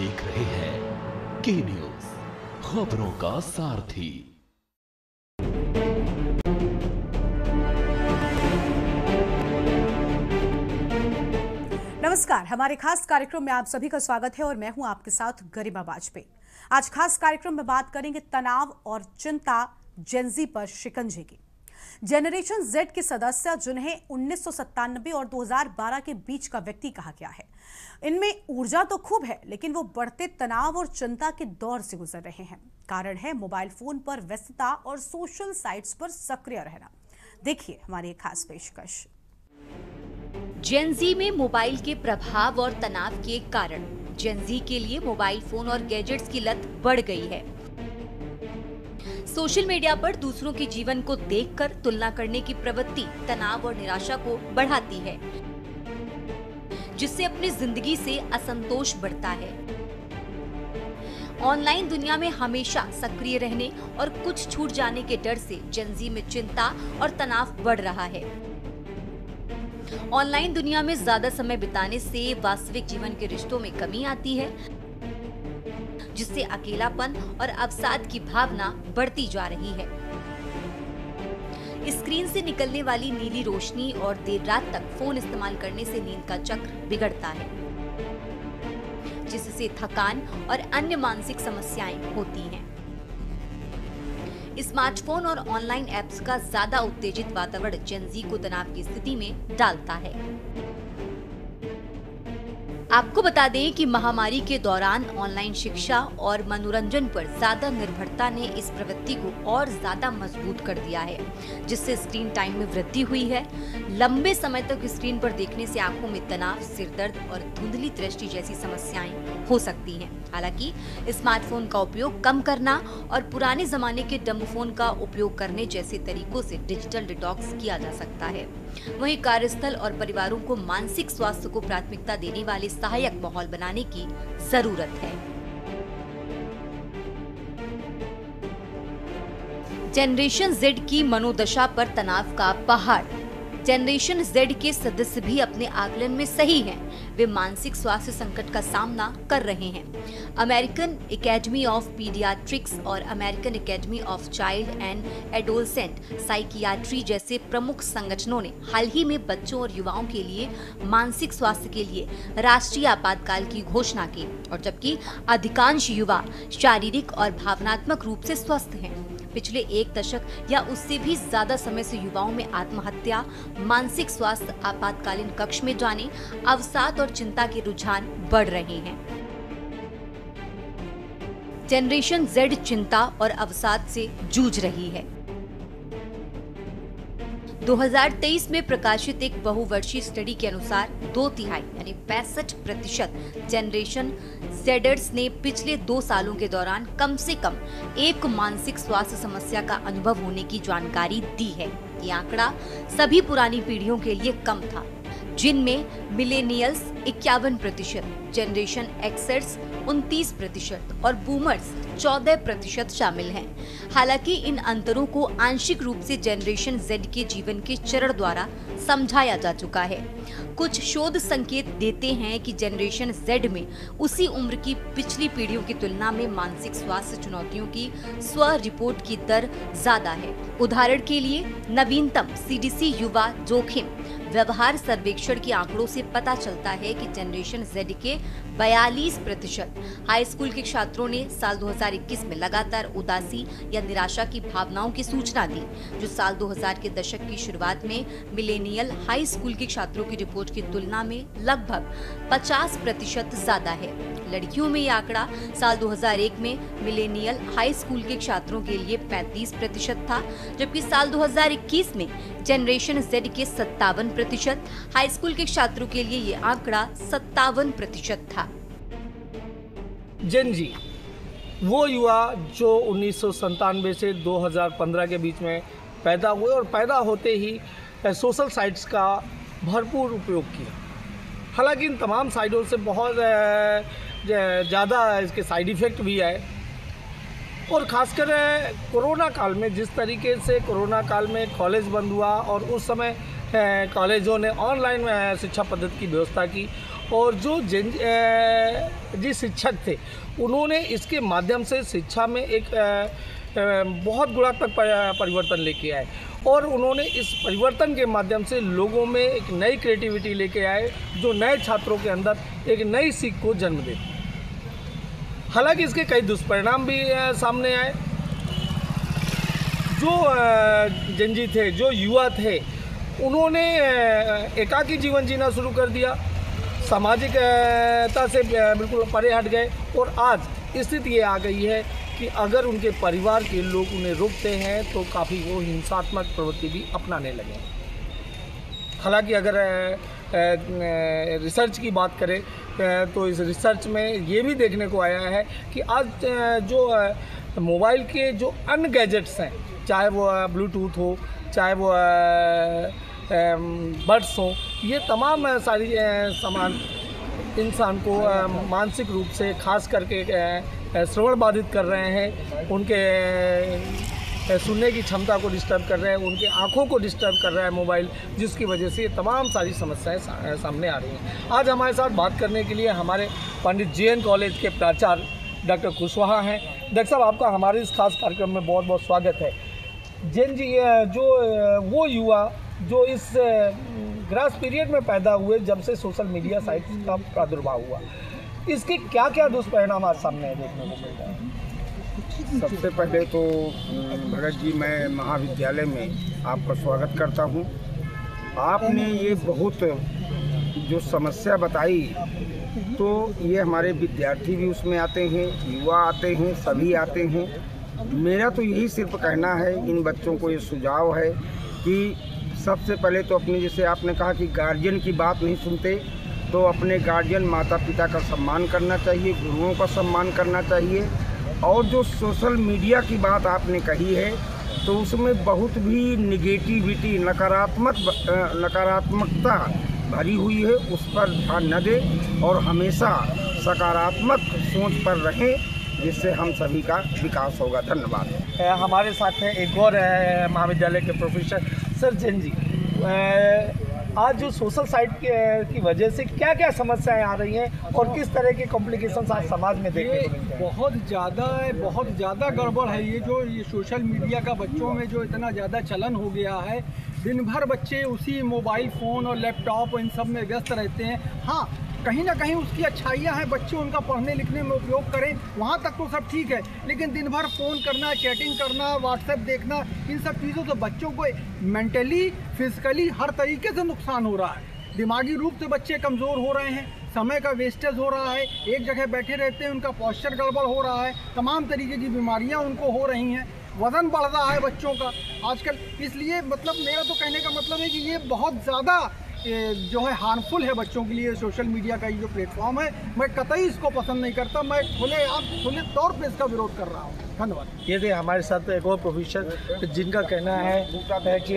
देख रहे हैं के न्यूज, खबरों का सारथी। नमस्कार, हमारे खास कार्यक्रम में आप सभी का स्वागत है और मैं हूं आपके साथ गरिमा वाजपेयी। आज खास कार्यक्रम में बात करेंगे तनाव और चिंता जेनजी पर शिकंजे की। जनरेशन जेड के सदस्य जिन्हें 1997 और 2012 के बीच का व्यक्ति कहा गया है, इनमें ऊर्जा तो खूब है, लेकिन वो बढ़ते तनाव और चिंता के दौर से गुजर रहे हैं। कारण है मोबाइल फोन पर व्यस्तता और सोशल साइट्स पर सक्रिय रहना। देखिए हमारी खास पेशकश। जेनजी में मोबाइल के प्रभाव और तनाव के कारण जेनजी के लिए मोबाइल फोन और गैजेट्स की लत बढ़ गई है। सोशल मीडिया पर दूसरों के जीवन को देखकर तुलना करने की प्रवृत्ति तनाव और निराशा को बढ़ाती है, जिससे अपनी जिंदगी से असंतोष बढ़ता है। ऑनलाइन दुनिया में हमेशा सक्रिय रहने और कुछ छूट जाने के डर से जेनजी में चिंता और तनाव बढ़ रहा है। ऑनलाइन दुनिया में ज्यादा समय बिताने से वास्तविक जीवन के रिश्तों में कमी आती है, जिससे अकेलापन और अवसाद की भावना बढ़ती जा रही है। स्क्रीन से निकलने वाली नीली रोशनी और देर रात तक फोन इस्तेमाल करने से नींद का चक्र बिगड़ता है, जिससे थकान और अन्य मानसिक समस्याएं होती हैं। स्मार्टफोन और ऑनलाइन ऐप्स का ज्यादा उत्तेजित वातावरण जेनजी को तनाव की स्थिति में डालता है। आपको बता दें कि महामारी के दौरान ऑनलाइन शिक्षा और मनोरंजन पर ज्यादा निर्भरता ने इस प्रवृत्ति को और ज्यादा मजबूत कर दिया है, जिससे स्क्रीन टाइम में वृद्धि हुई है। लंबे समय तक स्क्रीन पर देखने से आंखों में तनाव, सिरदर्द और धुंधली दृष्टि जैसी समस्याएं हो सकती हैं। हालांकि स्मार्टफोन का उपयोग कम करना और पुराने जमाने के डम्ब फोन का उपयोग करने जैसे तरीकों से डिजिटल डिटॉक्स किया जा सकता है। वहीं कार्यस्थल और परिवारों को मानसिक स्वास्थ्य को प्राथमिकता देने वाले सहायक माहौल बनाने की जरूरत है। जनरेशन जेड की मनोदशा पर तनाव का पहाड़। जनरेशन जेड के सदस्य भी अपने आकलन में सही हैं। वे मानसिक स्वास्थ्य संकट का सामना कर रहे हैं। अमेरिकन एकेडमी ऑफ पीडियाट्रिक्स और American academy of child and adolescent psychiatry जैसे प्रमुख संगठनों ने हाल ही में बच्चों और युवाओं के लिए मानसिक स्वास्थ्य के लिए राष्ट्रीय आपातकाल की घोषणा की, और जबकि अधिकांश युवा शारीरिक और भावनात्मक रूप से स्वस्थ हैं। पिछले एक दशक या उससे भी ज्यादा समय से युवाओं में आत्महत्या, मानसिक स्वास्थ्य आपातकालीन कक्ष में जाने, अवसाद और चिंता के रुझान बढ़ रहे हैं। जनरेशन जेड चिंता और अवसाद से जूझ रही है। 2023 में प्रकाशित एक बहुवर्षीय स्टडी के अनुसार 2/3 यानी 65% जनरेशन जेडर्स ने पिछले 2 सालों के दौरान कम से कम एक मानसिक स्वास्थ्य समस्या का अनुभव होने की जानकारी दी है। ये आंकड़ा सभी पुरानी पीढ़ियों के लिए कम था, जिनमें मिलेनियल्स 51%, जनरेशन एक्सर्स 29% और बूमर्स 14% शामिल हैं। हालांकि इन अंतरों को आंशिक रूप से जनरेशन जेड के जीवन के चरण द्वारा समझाया जा चुका है। कुछ शोध संकेत देते हैं कि जनरेशन जेड में उसी उम्र की पिछली पीढ़ियों की तुलना में मानसिक स्वास्थ्य चुनौतियों की स्व रिपोर्ट की दर ज्यादा है। उदाहरण के लिए नवीनतम सीडीसी युवा जोखिम व्यवहार सर्वेक्षण के आंकड़ों से पता चलता है कि जनरेशन जेड के 42% हाई स्कूल के छात्रों ने साल 2021 में लगातार उदासी या निराशा की भावनाओं की सूचना दी, जो साल 2000 के दशक की शुरुआत में मिलेनियल हाई स्कूल के छात्रों की रिपोर्ट की तुलना में लगभग 50% ज्यादा है। लड़कियों में यह आंकड़ा साल 2001 में मिलेनियल हाई स्कूल के छात्रों के लिए 35% था, जबकि साल 2021 में जनरेशन जेड के 57%, हाई स्कूल के छात्रों के लिए ये आंकड़ा 57% था। जेन जी वो युवा जो 1997 से 2015 के बीच में पैदा हुए और पैदा होते ही सोशल साइट्स का भरपूर उपयोग किया। हालांकि इन तमाम साइटों से बहुत ज़्यादा इसके साइड इफ़ेक्ट भी आए, और ख़ासकर कोरोना काल में जिस तरीके से कोरोना काल में कॉलेज बंद हुआ और उस समय कॉलेजों ने ऑनलाइन शिक्षा पद्धति की व्यवस्था की और जो जी शिक्षक थे उन्होंने इसके माध्यम से शिक्षा में एक बहुत गुणात्मक परिवर्तन लेके आए और उन्होंने इस परिवर्तन के माध्यम से लोगों में एक नई क्रिएटिविटी लेके आए जो नए छात्रों के अंदर एक नई सीख को जन्म देती है। हालांकि इसके कई दुष्परिणाम भी सामने आए। जो जंजी थे, जो युवा थे, उन्होंने एकाकी जीवन जीना शुरू कर दिया, सामाजिकता से बिल्कुल परे हट गए और आज स्थिति ये आ गई है कि अगर उनके परिवार के लोग उन्हें रोकते हैं तो काफ़ी वो हिंसात्मक प्रवृत्ति भी अपनाने लगे। हालांकि अगर रिसर्च की बात करें तो इस रिसर्च में ये भी देखने को आया है कि आज जो मोबाइल के जो अन्य गैजेट्स हैं, चाहे वो ब्लूटूथ हो, चाहे वो बड्स हो, ये तमाम सारी सामान इंसान को मानसिक रूप से खास करके श्रवण बाधित कर रहे हैं, उनके सुनने की क्षमता को डिस्टर्ब कर रहे हैं, उनके आँखों को डिस्टर्ब कर रहा है मोबाइल, जिसकी वजह से ये तमाम सारी समस्याएं सामने आ रही हैं। आज हमारे साथ बात करने के लिए हमारे पंडित JN कॉलेज के प्राचार्य डॉक्टर कुशवाहा हैं। डॉक्टर साहब, आपका हमारे इस खास कार्यक्रम में बहुत बहुत स्वागत है। जैन जी, जो वो युवा जो इस ग्रास पीरियड में पैदा हुए जब से सोशल मीडिया साइट्स का प्रादुर्भाव हुआ, इसके क्या क्या दुष्परिणाम आज सामने देखने को मिल रहे हैं? सबसे पहले तो भगत जी, मैं महाविद्यालय में आपका स्वागत करता हूं। आपने ये बहुत जो समस्या बताई, तो ये हमारे विद्यार्थी भी उसमें आते हैं, युवा आते हैं, सभी आते हैं। मेरा तो यही सिर्फ कहना है, इन बच्चों को ये सुझाव है कि सबसे पहले तो अपने, जैसे आपने कहा कि गार्जियन की बात नहीं सुनते, तो अपने गार्जियन माता पिता का सम्मान करना चाहिए, गुरुओं का सम्मान करना चाहिए। और जो सोशल मीडिया की बात आपने कही है, तो उसमें बहुत भी निगेटिविटी, नकारात्मकता भरी हुई है, उस पर ध्यान न दें और हमेशा सकारात्मक सोच पर रहें, जिससे हम सभी का विकास होगा। धन्यवाद। हमारे साथ हैं एक और महाविद्यालय के प्रोफेसर सर जैन जी। आज जो सोशल साइट की वजह से क्या क्या समस्याएं आ रही हैं और किस तरह के कॉम्प्लिकेशंस आज समाज में देखने को मिलते हैं? बहुत ज़्यादा गड़बड़ है। ये सोशल मीडिया का बच्चों में जो इतना ज़्यादा चलन हो गया है, दिन भर बच्चे उसी मोबाइल फ़ोन और लैपटॉप इन सब में व्यस्त रहते हैं। हाँ, कहीं ना कहीं उसकी अच्छाइयाँ हैं, बच्चे उनका पढ़ने लिखने में उपयोग करें, वहाँ तक तो सब ठीक है, लेकिन दिन भर फ़ोन करना, चैटिंग करना, व्हाट्सएप देखना, इन सब चीज़ों से बच्चों को मेंटली, फिजिकली हर तरीके से नुकसान हो रहा है। दिमागी रूप से बच्चे कमज़ोर हो रहे हैं, समय का वेस्टेज हो रहा है, एक जगह बैठे रहते हैं, उनका पोस्चर गड़बड़ हो रहा है, तमाम तरीके की बीमारियाँ उनको हो रही हैं, वज़न बढ़ रहा है बच्चों का आजकल। इसलिए मतलब मेरा तो कहने का मतलब है कि ये बहुत ज़्यादा जो है हार्मफुल है बच्चों के लिए। सोशल मीडिया का ये जो प्लेटफॉर्म है, मैं कतई इसको पसंद नहीं करता, मैं खुले तौर पे इसका विरोध कर रहा हूँ। धन्यवाद। ये थे हमारे साथ एक और प्रोफेसर जिनका कहना है कि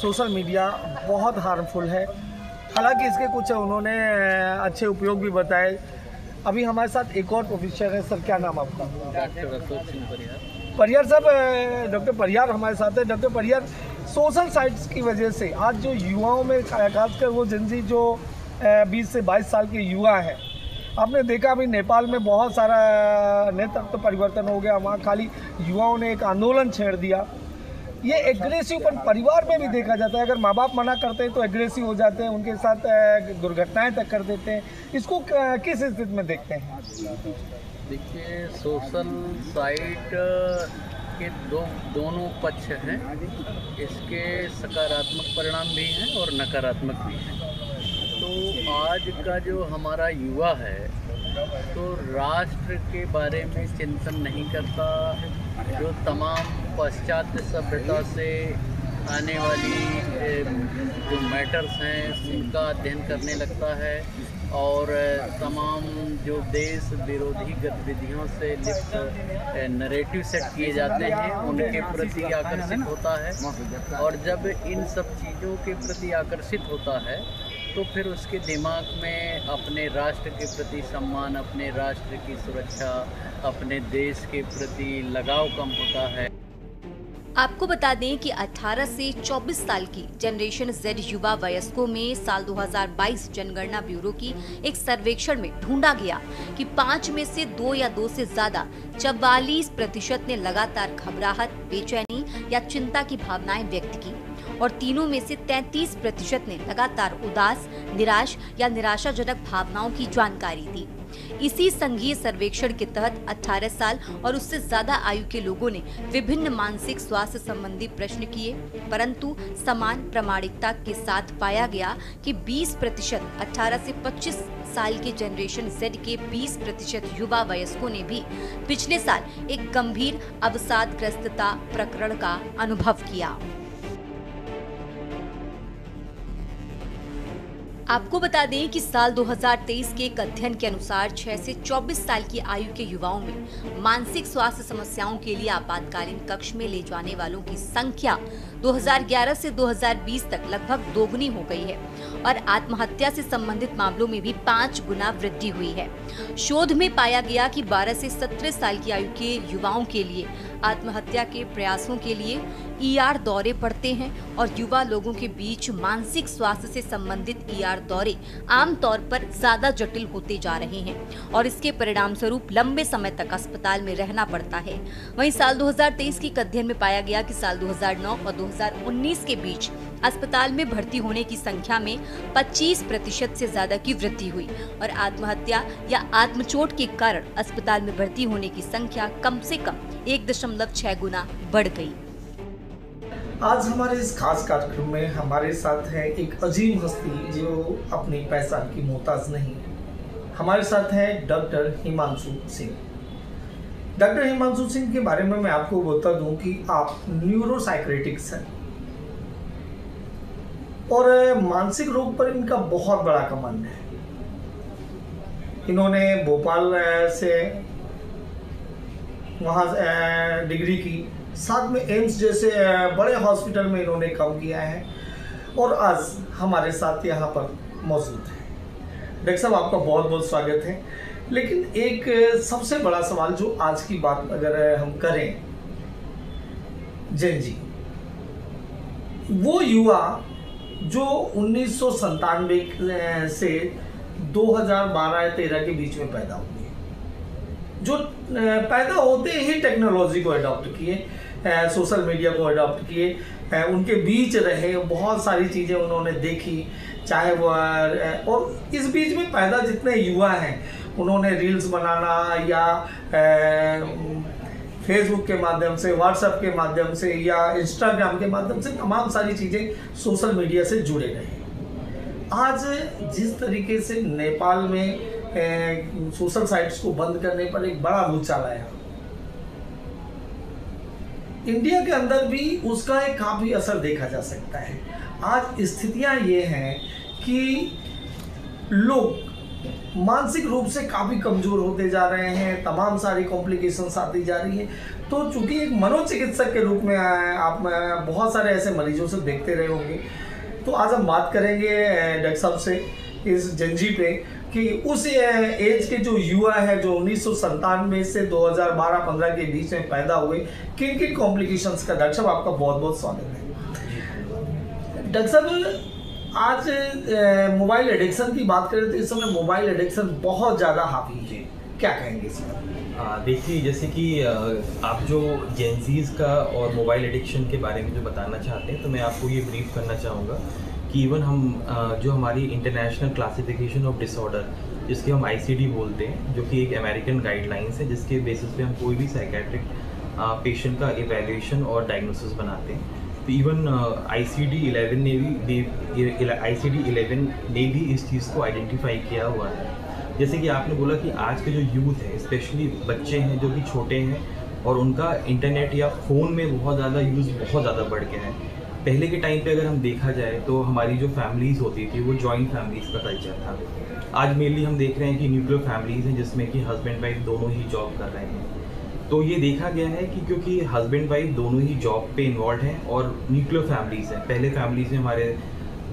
सोशल मीडिया बहुत हार्मफुल है। हालांकि इसके कुछ उन्होंने अच्छे उपयोग भी बताए। अभी हमारे साथ एक और प्रोफेसर है। सर, क्या नाम आपका? डॉक्टर अशोक सिंह परिहार। परिहार साहब, डॉक्टर परिहार हमारे साथ है। डॉक्टर परिहार, सोशल साइट्स की वजह से आज जो युवाओं में, खासकर वो जिनसी जो 20 से 22 साल के युवा हैं, आपने देखा अभी नेपाल में बहुत सारा नेतृत्व परिवर्तन हो गया। वहाँ खाली युवाओं ने एक आंदोलन छेड़ दिया। ये एग्रेसिवपन परिवार में भी देखा जाता है। अगर माँ बाप मना करते हैं तो एग्रेसिव हो जाते हैं, उनके साथ दुर्घटनाएं तक कर देते हैं। इसको किस स्थिति में देखते हैं? देखिए, सोशल साइट के दोनों पक्ष हैं। इसके सकारात्मक परिणाम भी हैं और नकारात्मक भी हैं। तो आज का जो हमारा युवा है, तो राष्ट्र के बारे में चिंतन नहीं करता, जो तमाम पाश्चात्य सभ्यता से आने वाली जो मैटर्स हैं उनका अध्ययन करने लगता है और तमाम जो देश विरोधी गतिविधियों से लिप्त नैरेटिव सेट किए जाते हैं उनके प्रति आकर्षित होता है। और जब इन सब चीज़ों के प्रति आकर्षित होता है तो फिर उसके दिमाग में अपने राष्ट्र के प्रति सम्मान, अपने राष्ट्र की सुरक्षा, अपने देश के प्रति लगाव कम होता है। आपको बता दें कि 18 से 24 साल की जनरेशन जेड युवा वयस्कों में साल 2022 जनगणना ब्यूरो की एक सर्वेक्षण में ढूंढा गया कि 5 में से 2 या 2 से ज्यादा 44% ने लगातार घबराहट, बेचैनी या चिंता की भावनाएं व्यक्त की और तीनों में से 33% ने लगातार उदास, निराश या निराशाजनक भावनाओं की जानकारी दी। इसी संघीय सर्वेक्षण के तहत 18 साल और उससे ज्यादा आयु के लोगों ने विभिन्न मानसिक स्वास्थ्य संबंधी प्रश्न किए, परंतु समान प्रामाणिकता के साथ पाया गया कि 20% 18 से 25 साल के जनरेशन जेड के 20% युवा वयस्कों ने भी पिछले साल एक गंभीर अवसादग्रस्तता प्रकरण का अनुभव किया। आपको बता दें कि साल 2023 के एक अध्ययन के अनुसार 6 से 24 साल की आयु के युवाओं में मानसिक स्वास्थ्य समस्याओं के लिए आपातकालीन कक्ष में ले जाने वालों की संख्या 2011 से 2020 तक लगभग दोगुनी हो गई है और आत्महत्या से संबंधित मामलों में भी 5 गुना वृद्धि हुई है। शोध में पाया गया कि 12 से 17 साल की आयु के युवाओं के लिए आत्महत्या के प्रयासों के लिए ईआर दौरे पड़ते हैं और युवा लोगों के बीच मानसिक स्वास्थ्य से संबंधित ईआर दौरे आमतौर पर ज्यादा जटिल होते जा रहे हैं और इसके परिणाम स्वरूप लंबे समय तक अस्पताल में रहना पड़ता है। वहीं साल 2023 के अध्ययन में पाया गया कि साल 2009 और 2019 के बीच अस्पताल में भर्ती होने की संख्या में 25% से ज्यादा की वृद्धि हुई और आत्महत्या या आत्मचोट के कारण अस्पताल में भर्ती होने की संख्या कम से कम 1.6 गुना बढ़ गई। आज हमारे इस खास कार्यक्रम में हमारे साथ है एक अजीम हस्ती जो अपनी पहचान की मोहताज नहीं है। हमारे साथ है डॉक्टर हिमांशु सिंह। डॉक्टर हिमांशु सिंह के बारे में मैं आपको बता दूं कि आप न्यूरोसाइक्रेटिक्स हैं और मानसिक रोग पर इनका बहुत बड़ा कमांड है। इन्होंने भोपाल से वहाँ डिग्री की, साथ में एम्स जैसे बड़े हॉस्पिटल में इन्होंने काम किया है और आज हमारे साथ यहाँ पर मौजूद है। डॉक्टर साहब, आपका बहुत बहुत स्वागत है। लेकिन एक सबसे बड़ा सवाल जो आज की बात अगर हम करें, जेन जी वो युवा जो 1997 से 2012-13 के बीच में पैदा हुए, जो पैदा होते ही टेक्नोलॉजी को अडॉप्ट किए, सोशल मीडिया को अडॉप्ट किए, उनके बीच रहे, बहुत सारी चीज़ें उन्होंने देखी, चाहे वो और इस बीच में पैदा जितने युवा हैं उन्होंने रील्स बनाना या फेसबुक के माध्यम से, व्हाट्सएप के माध्यम से या इंस्टाग्राम के माध्यम से तमाम सारी चीज़ें सोशल मीडिया से जुड़े रहे। आज जिस तरीके से नेपाल में सोशल साइट्स को बंद करने पर एक बड़ा भूचाल आया, इंडिया के अंदर भी उसका एक काफ़ी असर देखा जा सकता है। आज स्थितियां ये हैं कि लोग मानसिक रूप से काफ़ी कमज़ोर होते जा रहे हैं, तमाम सारी कॉम्प्लिकेशंस आती जा रही हैं। तो चूँकि एक मनोचिकित्सक के रूप में आप बहुत सारे ऐसे मरीजों से देखते रहे होंगे, तो आज हम बात करेंगे डॉक्टर साहब से इस जंजी पे कि उस एज के जो युवा है जो 1997 से 2012-15 के बीच में पैदा हुए, किन किन कॉम्प्लिकेशंस का। डॉक्टर साहब, आपका बहुत बहुत स्वागत है। डॉक्टर साहब, आज मोबाइल एडिक्शन की बात करें तो इस समय मोबाइल एडिक्शन बहुत ज़्यादा हावी है, क्या कहेंगे इस पर? देखिए, जैसे कि आप जो जेंजीज का और मोबाइल एडिक्शन के बारे में जो बताना चाहते हैं, तो मैं आपको ये ब्रीफ करना चाहूँगा कि इवन हम जो हमारी इंटरनेशनल क्लासिफिकेशन ऑफ डिसऑर्डर, जिसके हम ICD बोलते हैं, जो कि एक अमेरिकन गाइडलाइंस है जिसके बेसिस पे हम कोई भी साइकेट्रिक पेशेंट का एवेल्यूएशन और डायग्नोसिस बनाते हैं। तो इवन ICD-11 ने भी इस चीज़ को आइडेंटिफाई किया हुआ है। जैसे कि आपने बोला कि आज के जो यूथ है, स्पेशली बच्चे हैं जो कि छोटे हैं और उनका इंटरनेट या फ़ोन में बहुत ज़्यादा यूज़ बहुत ज़्यादा बढ़ गया है। पहले के टाइम पे अगर हम देखा जाए तो हमारी जो फैमिलीज़ होती थी वो जॉइंट फैमिलीज़ का कल्चर था। आज मेनली हम देख रहे हैं कि न्यूक्लियर फैमिलीज़ हैं जिसमें कि हस्बैंड वाइफ दोनों ही जॉब कर रहे हैं। तो ये देखा गया है कि क्योंकि हस्बैंड वाइफ दोनों ही जॉब पे इन्वॉल्व हैं और न्यूक्लियर फैमिलीज़ हैं, पहले फैमिलीज़ में हमारे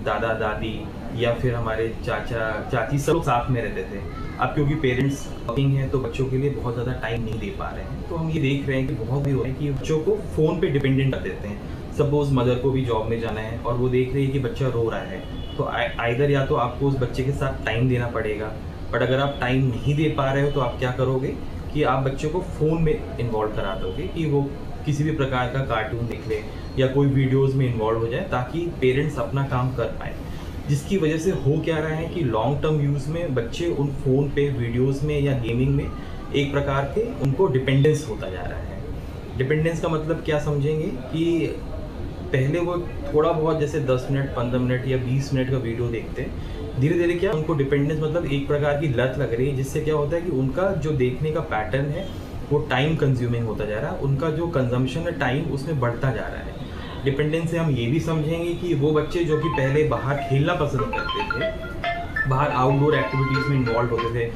दादा दादी या फिर हमारे चाचा चाची सब साथ में रहते थे। अब क्योंकि पेरेंट्स वर्किंग हैं तो बच्चों के लिए बहुत ज़्यादा टाइम नहीं दे पा रहे हैं, तो हम ये देख रहे हैं कि बहुत भी हो रहा है कि बच्चों को फ़ोन पे डिपेंडेंट कर देते हैं। सपोज़ मदर को भी जॉब में जाना है और वो देख रही है कि बच्चा रो रहा है, तो आइदर या तो आपको उस बच्चे के साथ टाइम देना पड़ेगा, बट अगर आप टाइम नहीं दे पा रहे हो तो आप क्या करोगे कि आप बच्चे को फ़ोन में इन्वॉल्व करा दोगे कि वो किसी भी प्रकार का कार्टून देख ले या कोई वीडियोज़ में इन्वॉल्व हो जाए, ताकि पेरेंट्स अपना काम कर पाएँ। जिसकी वजह से हो क्या रहा है कि लॉन्ग टर्म यूज़ में बच्चे उन फ़ोन पे वीडियोस में या गेमिंग में एक प्रकार के उनको डिपेंडेंस होता जा रहा है। डिपेंडेंस का मतलब क्या समझेंगे कि पहले वो थोड़ा बहुत जैसे 10 मिनट 15 मिनट या 20 मिनट का वीडियो देखते हैं, धीरे धीरे क्या उनको डिपेंडेंस मतलब एक प्रकार की लत लग रही है, जिससे क्या होता है कि उनका जो देखने का पैटर्न है वो टाइम कंज्यूमिंग होता जा रहा है, उनका जो कंजम्पशन है टाइम उसमें बढ़ता जा रहा है। डिपेंडेंस से हम ये भी समझेंगे कि वो बच्चे जो कि पहले बाहर खेलना पसंद करते थे, बाहर आउटडोर एक्टिविटीज़ में इन्वॉल्व होते थे,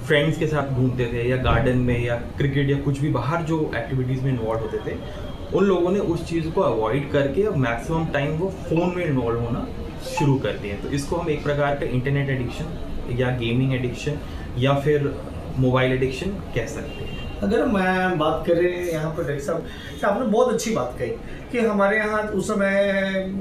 फ्रेंड्स के साथ घूमते थे या गार्डन में या क्रिकेट या कुछ भी बाहर जो एक्टिविटीज़ में इन्वॉल्व होते थे, उन लोगों ने उस चीज़ को अवॉइड करके अब मैक्सिमम टाइम वो फ़ोन में इन्वॉल्व होना शुरू कर दिए। तो इसको हम एक प्रकार का इंटरनेट एडिक्शन या गेमिंग एडिक्शन या फिर मोबाइल एडिक्शन कह सकते हैं। अगर मैं बात करें यहाँ पर डॉक्टर साहब, तो आपने बहुत अच्छी बात कही कि हमारे यहाँ उस समय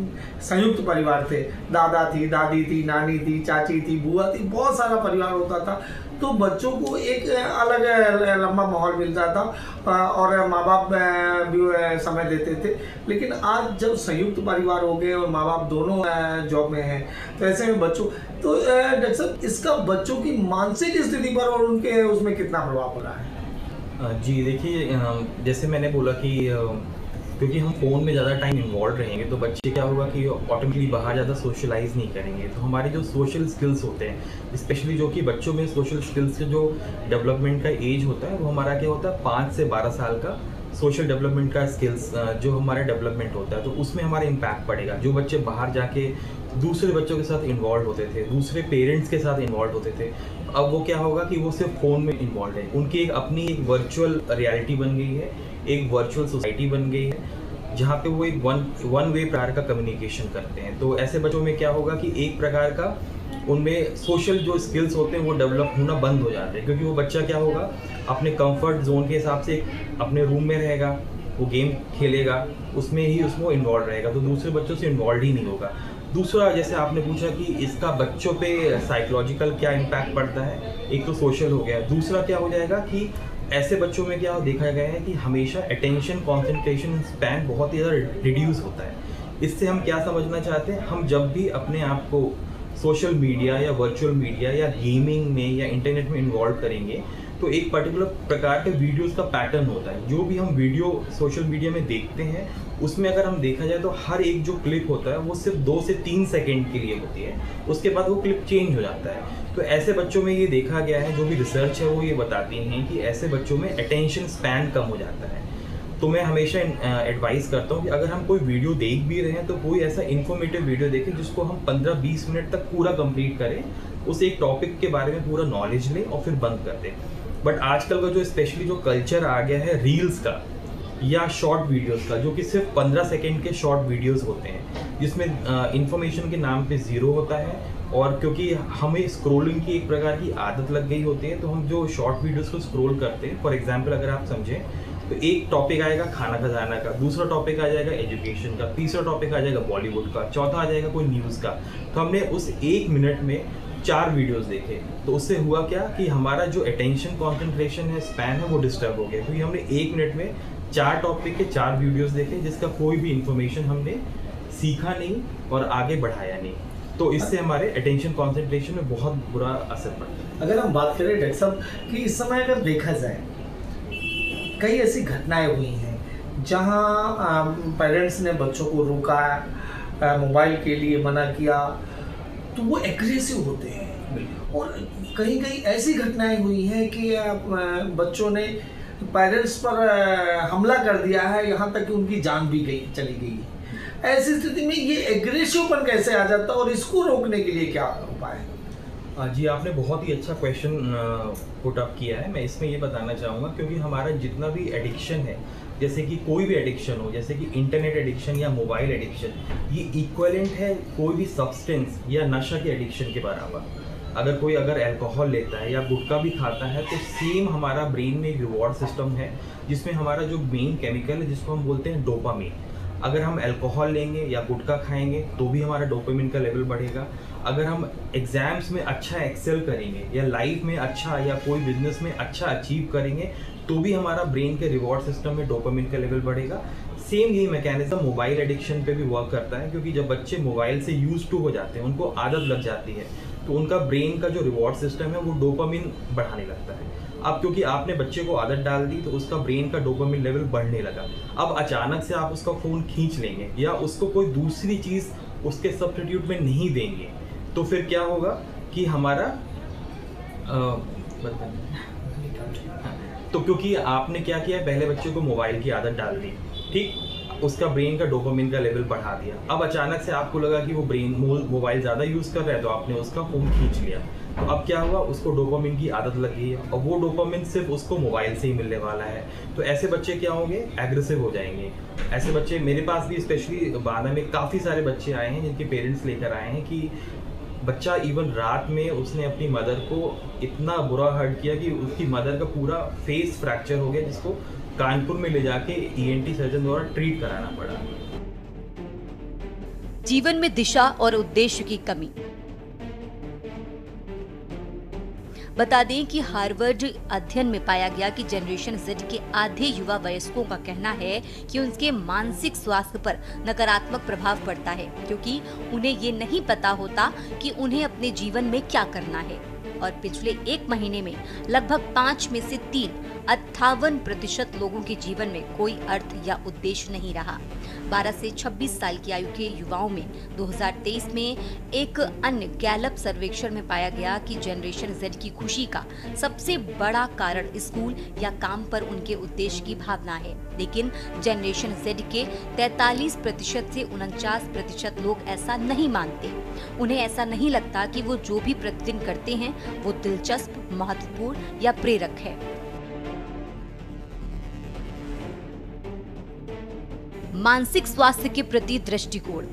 संयुक्त परिवार थे, दादा थी, दादी थी, नानी थी, चाची थी, बुआ थी, बहुत सारा परिवार होता था, तो बच्चों को एक अलग लंबा माहौल मिलता था और माँ बाप भी समय देते थे। लेकिन आज जब संयुक्त परिवार हो गए और माँ बाप दोनों जॉब में हैं, तो ऐसे में बच्चों तो डॉक्टर साहब इसका बच्चों की मानसिक स्थिति पर और उनके उसमें कितना प्रभाव पड़ा है? जी देखिए, जैसे मैंने बोला कि क्योंकि हम फ़ोन में ज़्यादा टाइम इन्वॉल्व रहेंगे तो बच्चे क्या होगा कि ऑटोमेटिकली बाहर ज़्यादा सोशलाइज नहीं करेंगे, तो हमारे जो सोशल स्किल्स होते हैं, स्पेशली जो कि बच्चों में सोशल स्किल्स के जो डेवलपमेंट का एज होता है वो हमारा क्या होता है 5 से 12 साल का सोशल डेवलपमेंट का स्किल्स जो हमारा डेवलपमेंट होता है, तो उसमें हमारा इम्पैक्ट पड़ेगा। जो बच्चे बाहर जाके दूसरे बच्चों के साथ इन्वॉल्व होते थे, दूसरे पेरेंट्स के साथ इन्वॉल्व होते थे, अब वो क्या होगा कि वो सिर्फ फ़ोन में इन्वॉल्व है, उनकी एक अपनी एक वर्चुअल रियलिटी बन गई है, एक वर्चुअल सोसाइटी बन गई है, जहाँ पे वो एक वन वे प्रकार का कम्युनिकेशन करते हैं। तो ऐसे बच्चों में क्या होगा कि एक प्रकार का उनमें सोशल जो स्किल्स होते हैं वो डेवलप होना बंद हो जाते हैं, क्योंकि वो बच्चा क्या होगा अपने कंफर्ट जोन के हिसाब से अपने रूम में रहेगा, वो गेम खेलेगा, उसमें ही उसमें इन्वॉल्व रहेगा, तो दूसरे बच्चों से इन्वॉल्व ही नहीं होगा। दूसरा, जैसे आपने पूछा कि इसका बच्चों पे साइकोलॉजिकल क्या इम्पैक्ट पड़ता है, एक तो सोशल हो गया, दूसरा क्या हो जाएगा कि ऐसे बच्चों में क्या देखा गया है कि हमेशा अटेंशन कॉन्सेंट्रेशन स्पैन बहुत ही ज़्यादा रिड्यूस होता है। इससे हम क्या समझना चाहते हैं, हम जब भी अपने आप को सोशल मीडिया या वर्चुअल मीडिया या गेमिंग में या इंटरनेट में इन्वॉल्व करेंगे तो एक पर्टिकुलर प्रकार के वीडियोस का पैटर्न होता है। जो भी हम वीडियो सोशल मीडिया में देखते हैं उसमें अगर हम देखा जाए तो हर एक जो क्लिप होता है वो सिर्फ 2 से 3 सेकेंड के लिए होती है, उसके बाद वो क्लिप चेंज हो जाता है। तो ऐसे बच्चों में ये देखा गया है, जो भी रिसर्च है वो ये बताती हैं कि ऐसे बच्चों में अटेंशन स्पैन कम हो जाता है। तो मैं हमेशा एडवाइस करता हूँ कि अगर हम कोई वीडियो देख भी रहे हैं तो कोई ऐसा इन्फॉर्मेटिव वीडियो देखें जिसको हम 15-20 मिनट तक पूरा कंप्लीट करें, उस एक टॉपिक के बारे में पूरा नॉलेज लें और फिर बंद कर दें। बट आजकल का जो स्पेशली जो कल्चर आ गया है रील्स का या शॉर्ट वीडियोस का, जो कि सिर्फ 15 सेकेंड के शॉर्ट वीडियोस होते हैं जिसमें इंफॉर्मेशन के नाम पे ज़ीरो होता है, और क्योंकि हमें स्क्रोलिंग की एक प्रकार की आदत लग गई होती है तो हम जो शॉर्ट वीडियोस को स्क्रोल करते हैं, फॉर एग्जांपल अगर आप समझें तो एक टॉपिक आएगा खाना खजाना का, दूसरा टॉपिक आ जाएगा एजुकेशन का, तीसरा टॉपिक आ जाएगा बॉलीवुड का, चौथा आ जाएगा कोई न्यूज़ का। तो हमने उस 1 मिनट में 4 वीडियोस देखे, तो उससे हुआ क्या कि हमारा जो अटेंशन कॉन्सेंट्रेशन है, स्पैन है, वो डिस्टर्ब हो गया, क्योंकि हमने 1 मिनट में 4 टॉपिक के 4 वीडियोस देखे जिसका कोई भी इंफॉर्मेशन हमने सीखा नहीं और आगे बढ़ाया नहीं। तो इससे हमारे अटेंशन कॉन्सेंट्रेशन में बहुत बुरा असर पड़ता है। अगर हम बात करें डॉक्टर साहब कि इस समय अगर देखा जाए कई ऐसी घटनाएं हुई हैं जहां पेरेंट्स ने बच्चों को रोका, मोबाइल के लिए मना किया, तो वो एग्रेसिव होते हैं, और कहीं कहीं ऐसी घटनाएं हुई हैं कि बच्चों ने पेरेंट्स पर हमला कर दिया है, यहाँ तक कि उनकी जान भी चली गई। ऐसी स्थिति में ये एग्रेसिवपन कैसे आ जाता है और इसको रोकने के लिए क्या उपाय है? जी, आपने बहुत ही अच्छा क्वेश्चन पुट अप किया है। मैं इसमें ये बताना चाहूँगा, क्योंकि हमारा जितना भी एडिक्शन है, जैसे कि कोई भी एडिक्शन हो, जैसे कि इंटरनेट एडिक्शन या मोबाइल एडिक्शन, ये इक्वलेंट है कोई भी सब्सटेंस या नशा के एडिक्शन के बराबर। अगर कोई अल्कोहल लेता है या गुटखा भी खाता है तो सेम हमारा ब्रेन में एक रिवॉर्ड सिस्टम है जिसमें हमारा जो मेन केमिकल है जिसको हम बोलते हैं डोपामिन, अगर हम अल्कोहल लेंगे या गुटखा खाएंगे तो भी हमारा डोपामिन का लेवल बढ़ेगा। अगर हम एग्जाम्स में अच्छा एक्सेल करेंगे या लाइफ में अच्छा या कोई बिजनेस में अच्छा अचीव करेंगे तो भी हमारा ब्रेन के रिवॉर्ड सिस्टम में डोपामिन का लेवल बढ़ेगा। सेम यही मैकेनिज्म मोबाइल एडिक्शन पे भी वर्क करता है, क्योंकि जब बच्चे मोबाइल से यूज टू हो जाते हैं, उनको आदत लग जाती है, तो उनका ब्रेन का जो रिवॉर्ड सिस्टम है वो डोपामिन बढ़ाने लगता है। अब क्योंकि आपने बच्चे को आदत डाल दी तो उसका ब्रेन का डोपामिन लेवल बढ़ने लगा। अब अचानक से आप उसका फ़ोन खींच लेंगे या उसको कोई दूसरी चीज़ उसके सब्स्टिट्यूट में नहीं देंगे तो फिर क्या होगा कि हमारा तो क्योंकि आपने क्या किया, पहले बच्चे को मोबाइल की आदत डाल दी, ठीक, उसका ब्रेन का डोपामिन का लेवल बढ़ा दिया। अब अचानक से आपको लगा कि वो ब्रेन मोबाइल ज़्यादा यूज़ कर रहा है तो आपने उसका फ़ोन खींच लिया। तो अब क्या हुआ, उसको डोपामिन की आदत लग गई है और वो डोपामिन सिर्फ उसको मोबाइल से ही मिलने वाला है। तो ऐसे बच्चे क्या होंगे, एग्रेसिव हो जाएंगे। ऐसे बच्चे मेरे पास भी स्पेशली बांदा में काफ़ी सारे बच्चे आए हैं जिनके पेरेंट्स लेकर आए हैं कि बच्चा इवन रात में उसने अपनी मदर को इतना बुरा हर्ट किया कि उसकी मदर का पूरा फेस फ्रैक्चर हो गया, जिसको कानपुर में ले जाके ENT सर्जन द्वारा ट्रीट कराना पड़ा। जीवन में दिशा और उद्देश्य की कमी। बता दें कि हार्वर्ड अध्ययन में पाया गया कि जनरेशन Z के आधे युवा वयस्कों का कहना है कि उनके मानसिक स्वास्थ्य पर नकारात्मक प्रभाव पड़ता है, क्योंकि उन्हें ये नहीं पता होता कि उन्हें अपने जीवन में क्या करना है। और पिछले 1 महीने में लगभग 5 में से 3 58% लोगों के जीवन में कोई अर्थ या उद्देश्य नहीं रहा। 12 से 26 साल की आयु के युवाओं में 2023 में एक अन्य गैलप सर्वेक्षण में पाया गया कि जनरेशन Z की खुशी का सबसे बड़ा कारण स्कूल या काम पर उनके उद्देश्य की भावना है। लेकिन जनरेशन Z के 43% से 49% लोग ऐसा नहीं मानते। उन्हें ऐसा नहीं लगता कि वो जो भी प्रतिदिन करते हैं वो दिलचस्प, महत्वपूर्ण या प्रेरक है। मानसिक स्वास्थ्य के प्रति दृष्टिकोण।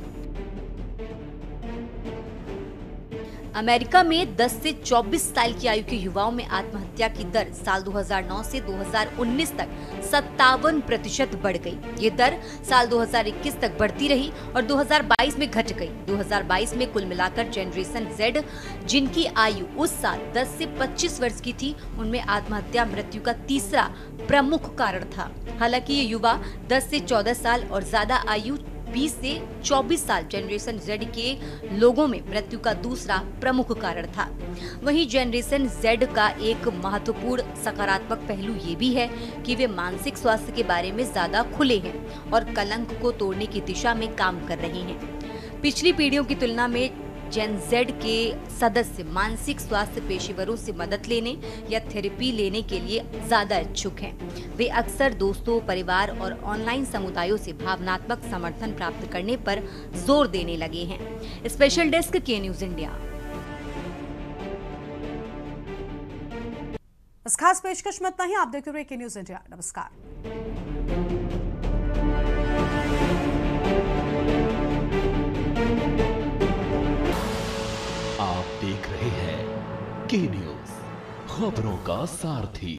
अमेरिका में 10 से 24 साल की आयु के युवाओं में आत्महत्या की दर साल 2009 से 2019 तक 57% बढ़ गई। ये दर साल 2021 तक बढ़ती रही और 2022 में घट गई। 2022 में कुल मिलाकर जनरेशन Z जिनकी आयु उस साल 10 से 25 वर्ष की थी, उनमें आत्महत्या मृत्यु का तीसरा प्रमुख कारण था। हालांकि ये युवा 10 से 14 साल और ज्यादा आयु 20 से 24 साल जनरेशन Z के लोगों में मृत्यु का दूसरा प्रमुख कारण था। वहीं जनरेशन Z का एक महत्वपूर्ण सकारात्मक पहलू ये भी है कि वे मानसिक स्वास्थ्य के बारे में ज्यादा खुले हैं और कलंक को तोड़ने की दिशा में काम कर रहे हैं। पिछली पीढ़ियों की तुलना में जेन Z के सदस्य मानसिक स्वास्थ्य पेशेवरों से मदद लेने या थेरेपी लेने के लिए ज्यादा इच्छुक हैं। वे अक्सर दोस्तों, परिवार और ऑनलाइन समुदायों से भावनात्मक समर्थन प्राप्त करने पर जोर देने लगे हैं। स्पेशल डेस्क के न्यूज इंडिया। इस खास पेशकश में इतना ही। आप देखते रहिए के न्यूज इंडिया। नमस्कार। आप देख रहे हैं के न्यूज, खबरों का सारथी।